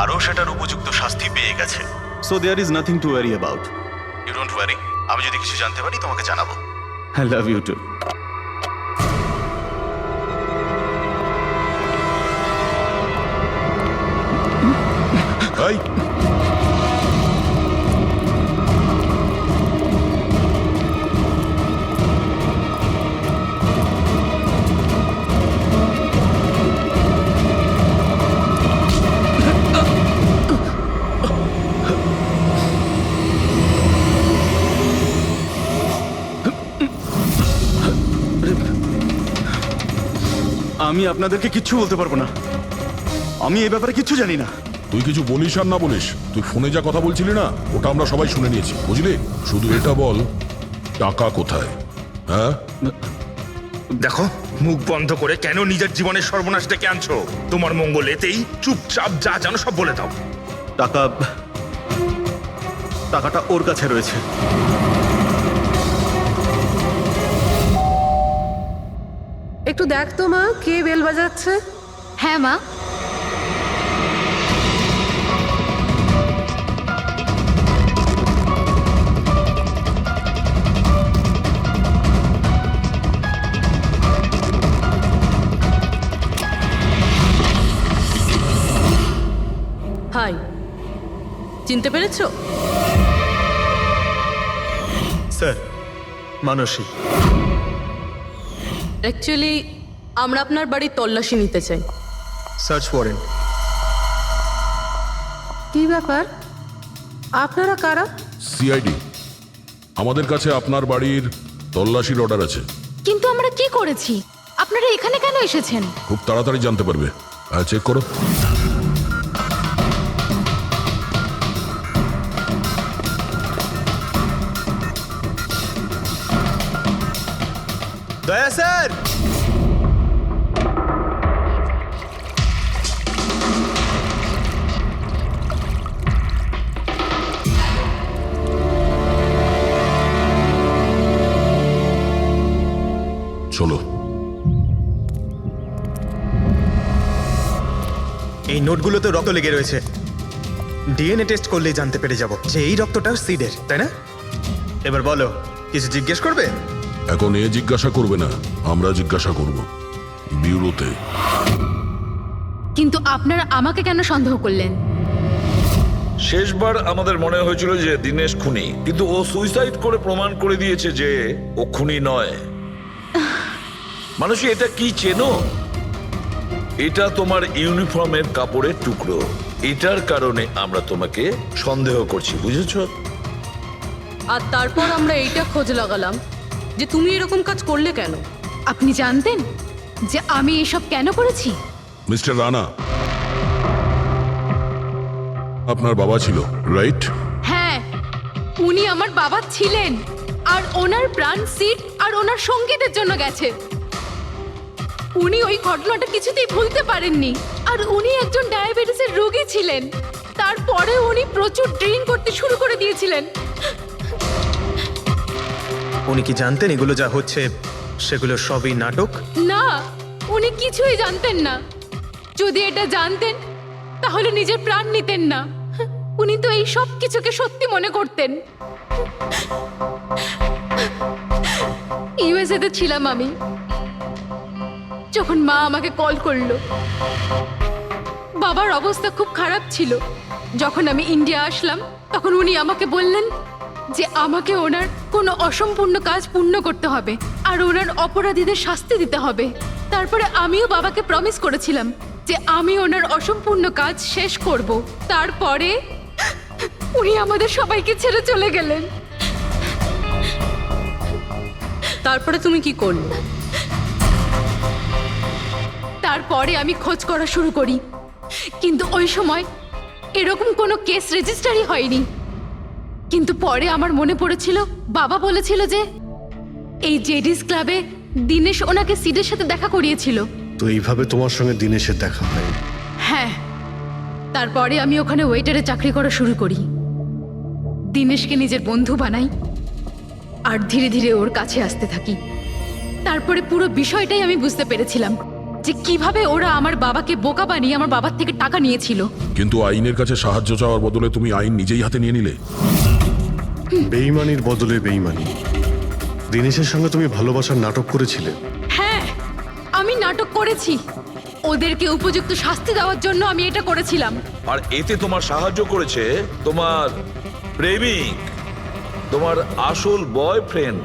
Speaker 8: আরও সেটার উপযুক্ত শাস্তি পেয়ে গেছে। So there is nothing to worry about. You don't worry. আমি যদি কিছু জানতে পারি তোমাকে জানাবো। I love you too.
Speaker 1: এই
Speaker 8: আমি আপনাদেরকে কিচ্ছু বলতে পারবো না। আমি এই ব্যাপারে কিচ্ছু জানি না।
Speaker 1: তুই কিছু বলিস আর না বলিস, তুই ফোনে যা কথা বলছিলি না ওটা আমরা সবাই শুনে নিয়েছি, বুঝলি? শুধু এটা বল, টাকা কোথায়? হ্যাঁ
Speaker 14: দেখো, মুখ বন্ধ করে কেন নিজের জীবনের সর্বনাশ ডেকে আনছো? তোমার মঙ্গল এতেই। চুপচাপ যা জানো সব বলে দাও।
Speaker 8: টাকাটা ওর কাছে রয়েছে।
Speaker 4: একটু দেখ তো মা, কে বেল বাজাচ্ছে?
Speaker 13: হ্যাঁ মা।
Speaker 4: হাই, চিনতে পেরেছো?
Speaker 5: স্যার, মানসী।
Speaker 4: অ্যাকচুয়ালি আমরা আপনার বাড়ির তল্লাশি নিতে চাই।
Speaker 5: Search warrant.
Speaker 4: কি ব্যাপার? আপনারা কারা?
Speaker 1: সিআইডি। আমাদের কাছে আপনার বাড়ির তল্লাশির অর্ডার আছে।
Speaker 13: কিন্তু আমরা কি করেছি? আপনারা এখানে কেন এসেছেন?
Speaker 1: খুব তাড়াতাড়ি জানতে পারবে। চেক করো।
Speaker 5: দয়া স্যার।
Speaker 1: চলো।
Speaker 5: এই নোটগুলোতে রক্ত লেগে রয়েছে। ডিএনএ টেস্ট করলেই জানতে পেরে যাব যে এই রক্তটা সিডের, তাই না? এবার বলো, কিছু জিজ্ঞেস করবে?
Speaker 1: এখন এ জিজ্ঞাসা করবে না, আমরা জিজ্ঞাসা করব ব্যুরোতে।
Speaker 13: কিন্তু আপনারা আমাকে কেন সন্দেহ করলেন?
Speaker 7: শেষবার আমাদের মনে হয়েছিল যে দিনেশ খুনি, কিন্তু ও সুইসাইড করে প্রমাণ করে দিয়েছে যে ও খুনি নয়। মানুষ এটা কি চেনো? এটা তোমার ইউনিফর্মের কাপড়ের টুকরো। এটার কারণে আমরা তোমাকে সন্দেহ করছি, বুঝেছো?
Speaker 4: আর তারপর আমরা এইটা খোঁজ লাগালাম যে তুমি এরকম কাজ করলে কেন।
Speaker 13: আপনি জানতেন যে আমি এসব কেন করেছি?
Speaker 1: মিস্টার রানা, আপনার বাবা ছিল, রাইট?
Speaker 13: হ্যাঁ, উনি আমার বাবা ছিলেন, আর ওনার প্রাণ সিট আর ওনার সঙ্গীদের জন্য গেছে। উনি ওই ঘটনাটা কিছুতেই ভুলতে পারেননি, আর উনি একজন ডায়াবেটিসের রোগী ছিলেন। তারপরে উনি প্রচুর ড্রিঙ্ক করতে শুরু করে দিয়েছিলেন।
Speaker 5: উনি কি জানতেন এগুলো যা হচ্ছে সেগুলো সবই নাটক?
Speaker 13: না, উনি কিছুই জানতেন না। যদি এটা জানতেন তাহলে নিজের প্রাণ নিতেন না। উনি তো এই সব কিছুকে সত্যি মনে করতেন। ইউএসএ তে ছিলাম আমি, যখন মা আমাকে কল করলো। বাবার অবস্থা খুব খারাপ ছিল। যখন আমি ইন্ডিয়া আসলাম তখন উনি আমাকে বললেন যে আমাকে ওনার কোনো অসম্পূর্ণ কাজ পূর্ণ করতে হবে আর ওনার অপরাধীদের শাস্তি দিতে হবে। তারপরে আমিও বাবাকে প্রমিস করেছিলাম যে আমি ওনার অসম্পূর্ণ কাজ শেষ করব। তারপরে উনি আমাদের সবাইকে ছেড়ে চলে গেলেন।
Speaker 4: তারপরে তুমি কি করলে?
Speaker 13: তারপরে আমি খোঁজ করা শুরু করি, কিন্তু ওই সময় এরকম কোনো কেস রেজিস্টারই হয়নি। কিন্তু পরে আমার মনে পড়েছিল বাবা বলেছিল যে এই জেডিস ক্লাবে দিনেশ ওনাকে সিডের সাথে দেখা করিয়েছিল।
Speaker 2: তো এইভাবে তোমার সঙ্গে দিনেশের দেখা হয়?
Speaker 13: হ্যাঁ, তারপরে আমি ওখানে ওয়েটারে চাকরি করা শুরু করি। দিনেশকে নিজের বন্ধু বানাই আর ধীরে ধীরে ওর কাছে আসতে থাকি। তারপরে পুরো বিষয়টাই আমি বুঝতে পেরেছিলাম যে কিভাবে ওরা আমার বাবাকে বোকা বানিয়ে আমার বাবার থেকে টাকা নিয়েছিল।
Speaker 1: কিন্তু আইনের কাছে সাহায্য চাওয়ার বদলে তুমি আইন নিজেই হাতে নিয়ে নিলে।
Speaker 2: বেইমানির বদলে বেইমানি। দিনেশের সঙ্গে তুমি ভালোবাসার নাটক করেছিলে।
Speaker 13: হ্যাঁ, আমি নাটক করেছি। ওদেরকে উপযুক্ত শাস্তি দেওয়ার জন্য আমি এটা করেছিলাম।
Speaker 7: আর এতে তোমার সাহায্য করেছে তোমার প্রেমিক, তোমার আসল বয়ফ্রেন্ড।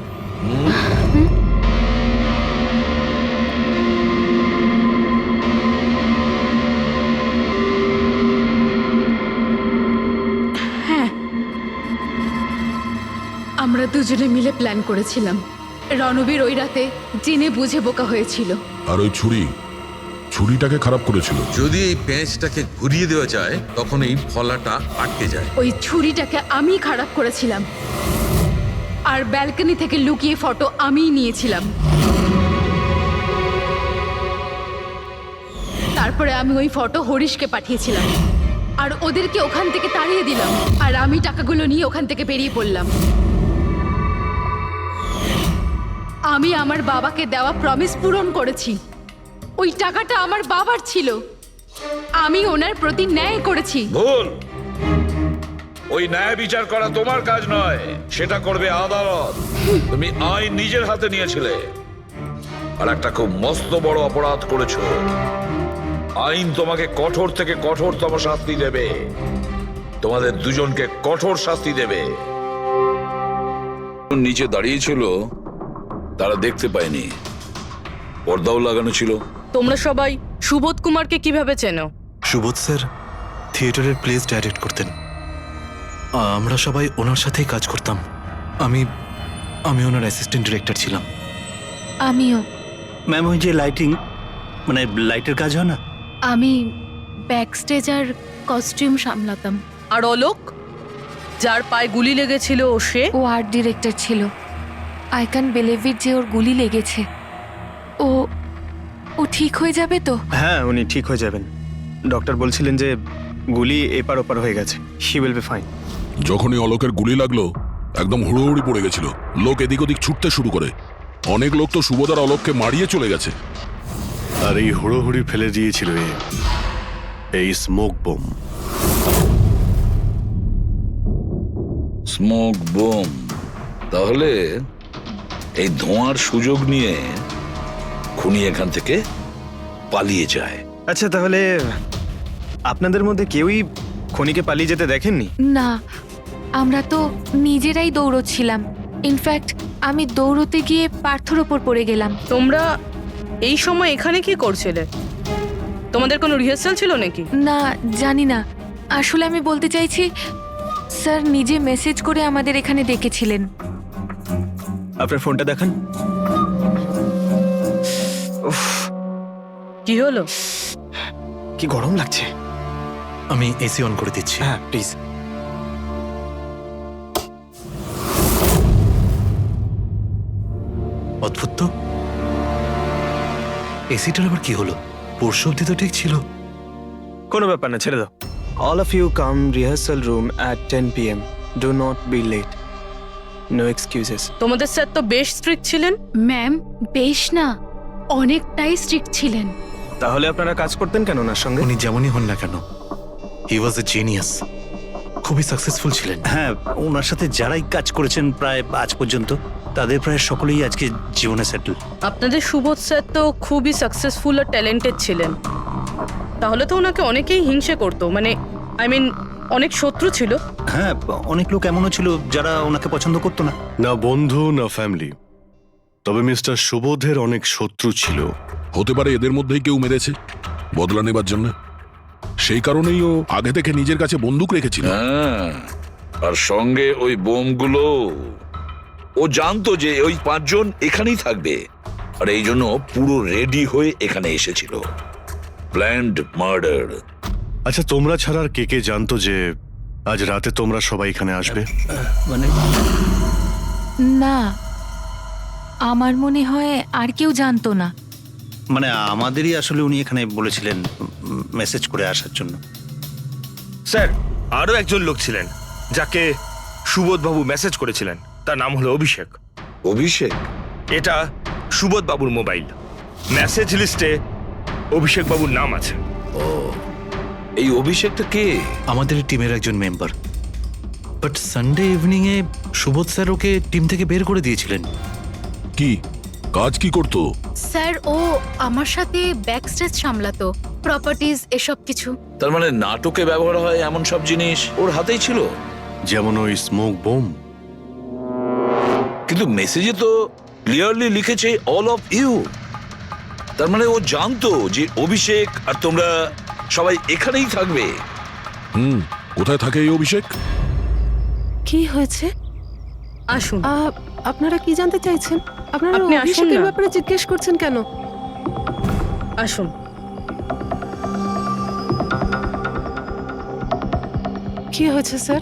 Speaker 13: আমরা দুজনে মিলে প্ল্যান করেছিলাম। রণবীর ওই রাতে জেনে বুঝে বোকা হয়েছিল।
Speaker 1: আর ওই ছুরিটাকে খারাপ করেছিল।
Speaker 12: যদি এই পেঁচটাকে ঘুরিয়ে দেওয়া যায় তখন এই ফলাটা আটকে যায়।
Speaker 13: ওই ছুরিটাকে আমি খারাপ করেছিলাম আর ব্যালকনি থেকে লুকিয়ে ফটো আমিই নিয়েছিলাম। তারপরে আমি ওই ফটো হরিশকে পাঠিয়েছিলাম আর ওদেরকে ওখান থেকে তাড়িয়ে দিলাম আর আমি টাকাগুলো নিয়ে ওখান থেকে বেরিয়ে পড়লাম। আমি আমার বাবাকে দেওয়া প্রমিস পূরণ করেছি। ওই টাকাটা আমার বাবার ছিল। আমি ওনার প্রতি ন্যায় করেছি।
Speaker 7: ভুল। ওই ন্যায় বিচার করা তোমার কাজ নয়, সেটা করবে আদালত। তুমি আইন নিজের হাতে নিয়েছিলে আর একটা খুব মস্ত বড় অপরাধ করেছো। আইন তোমাকে কঠোর থেকে কঠোরতম শাস্তি দেবে। তোমাদের দুজনকে কঠোর শাস্তি দেবে। নিচে দাঁড়িয়েছিল তারা দেখতে পায়নি, পর্দাও লাগানো ছিল।
Speaker 4: তোমরা সবাই সুবোধ কুমারকে কিভাবে চেনো?
Speaker 10: সুবোধ স্যার থিয়েটারের প্লেস ডাইরেক্ট করতেন। আমরা সবাই ওনার সাথেই কাজ করতাম। আমি ওনার অ্যাসিস্ট্যান্ট ডিরেক্টর ছিলাম।
Speaker 13: আমিও।
Speaker 11: ম্যাম, ওই যে লাইটিং, মানে লাইটের কাজ হয় না?
Speaker 13: আমি ব্যাক স্টেজ আর কস্টিউম সামলাতাম।
Speaker 4: আর অলোক, যার পায়ে গুলি লেগেছিল, ও সে?
Speaker 13: ও আর্ট ডিরেক্টর ছিল। আই ক্যান বিলিভ ইট যে ওর গুলি লেগেছে। ও ঠিক হয়ে যাবে তো?
Speaker 5: হ্যাঁ, উনি ঠিক হয়ে যাবেন। ডক্টর বলছিলেন যে গুলি এপার ওপার হয়ে গেছে। She will be fine.
Speaker 1: যখনই অলোকের গুলি লাগলো একদম হুড়োহুড়ি পড়ে গেছিল। লোক এদিক ওদিক ছুটতে শুরু করে। অনেক লোক তো সুবোধ আর অলোককে মারিয়ে চলে গেছে।
Speaker 2: আর এই হুড়োহুড়ি ফেলে দিয়েছিল এই স্মোক বোম।
Speaker 7: Smoke bomb. তাহলে এই ধোঁয়ার সুযোগ নিয়ে খুনি এখান থেকে পালিয়ে যায়।
Speaker 5: আচ্ছা, তাহলে আপনাদের মধ্যে কেউই খনিকে পালিয়ে যেতে দেখেননি?
Speaker 13: না, আমরা তো নিজেরাই দৌড়চ্ছিলাম। ইনফ্যাক্ট আমি দৌড়তে গিয়ে পার্থর ওপর পড়ে গেলাম।
Speaker 4: তোমরা এই সময় এখানে কি করছিলে? তোমাদের কোনো রিহার্সাল ছিল নাকি?
Speaker 13: না, জানি না। আসলে আমি বলতে চাইছি, স্যার নিজে মেসেজ করে আমাদের এখানে ডেকেছিলেন।
Speaker 5: আপনার ফোনটা দেখান।
Speaker 4: কি হলো?
Speaker 5: কি গরম লাগছে।
Speaker 10: আমি এসি অন করে দিচ্ছি।
Speaker 5: হ্যাঁ, প্লিজ।
Speaker 10: অদ্ভুত তো, এসিটার আবার কি হলো? পরশু অব্দি তো ঠিক ছিল।
Speaker 5: কোনো ব্যাপার না, ছেড়ে দাও। All of you come rehearsal room at 10 p.m. Do not be late. No excuses.
Speaker 4: তোমাদের স্যার তো বেশ স্ট্রিক্ট ছিলেন।
Speaker 13: ম্যাম বেশ না, অনেকটাই স্ট্রিক্ট ছিলেন।
Speaker 5: তাহলে আপনারা কাজ করতেন কেন ওনার সঙ্গে?
Speaker 10: উনি যেমনই হন না কেন, হি ওয়াজ এ জিনিয়াস, খুবই সাকসেসফুল ছিলেন।
Speaker 11: হ্যাঁ, ওনার সাথে যারাই কাজ করেছেন প্রায় আজ পর্যন্ত, তাদের প্রায় সকলেই আজকে জীবনে সেটেল।
Speaker 4: আপনাদের সুবোধ স্যার তো খুবই সাকসেসফুল আর ট্যালেন্টেড ছিলেন, তাহলে তো ওনাকে অনেকেই হিংসে করতো, মানে আই মিন অনেক শত্রু ছিল।
Speaker 11: হ্যাঁ, অনেক লোক এমনও ছিল যারা ওনাকে পছন্দ করতো না।
Speaker 2: না বন্ধু না ফ্যামিলি, তবে মিস্টার সুবোধের অনেক শত্রু ছিল।
Speaker 1: হতে পারে এদের মধ্যেই কেউ মেরেছে বদলা নেবার জন্য, সেই কারণেই ও আগে থেকে নিজের কাছে বন্দুক রেখেছিল।
Speaker 7: হ্যাঁ, আর সঙ্গে ওই বোমগুলো। ও জানতো যে ওই 5 জন এখানেই থাকবে, আর এই জন্য পুরো রেডি হয়ে এখানে এসেছিল। Planned murder.
Speaker 2: আচ্ছা, তোমরা ছাড়া আর কে কে জানতো যে আজ রাতে তোমরা সবাই এখানে আসবে?
Speaker 11: মানে
Speaker 13: না, আমার মনে হয় আর কেউ জানতো না।
Speaker 11: মানে আমাদেরই আসলে উনি এখানে বলেছিলেন মেসেজ করে আসার জন্য।
Speaker 14: স্যার, আরো একজন লোক ছিলেন যাকে সুবোধ বাবু মেসেজ করেছিলেন, তার নাম হলো অভিষেক।
Speaker 7: অভিষেক?
Speaker 14: এটা সুবোধ বাবুর মোবাইল, মেসেজ লিস্টে অভিষেক বাবুর নাম আছে।
Speaker 7: এই অভিষেকটা কে?
Speaker 10: আমাদের টিমের একজন member, but Sunday evening A Subodh sir okay team থেকে বের করে দিয়েছিলেন।
Speaker 1: কি কাজ কি করতো?
Speaker 13: স্যার ও আমার সাথে ব্যাক স্টেজ সামলাতো, প্রপার্টিজ এসব কিছু।
Speaker 7: তার মানে নাটকে ব্যবহার হয় এমন সব জিনিস ওর হাতেই ছিল।
Speaker 2: যেমন ওই স্মোক বোম।
Speaker 7: কিন্তু মেসেজে তো ক্লিয়ারলি লিখেছে অল অফ ইউ। তার মানে ও জানতো যে অভিষেক আর তোমরা সবাই এখানেই থাকবে।
Speaker 1: কোথায় থাকে এই অভিষেক?
Speaker 15: কি হয়েছে?
Speaker 4: আসুন।
Speaker 15: আপনারা কি জানতে চাইছেন? আপনারা
Speaker 4: আপনি আসুন
Speaker 15: অভিষেকের
Speaker 4: না।
Speaker 15: ব্যাপারে জিজ্ঞেস করছেন কেন?
Speaker 4: আসুন।
Speaker 15: কি হয়েছে স্যার?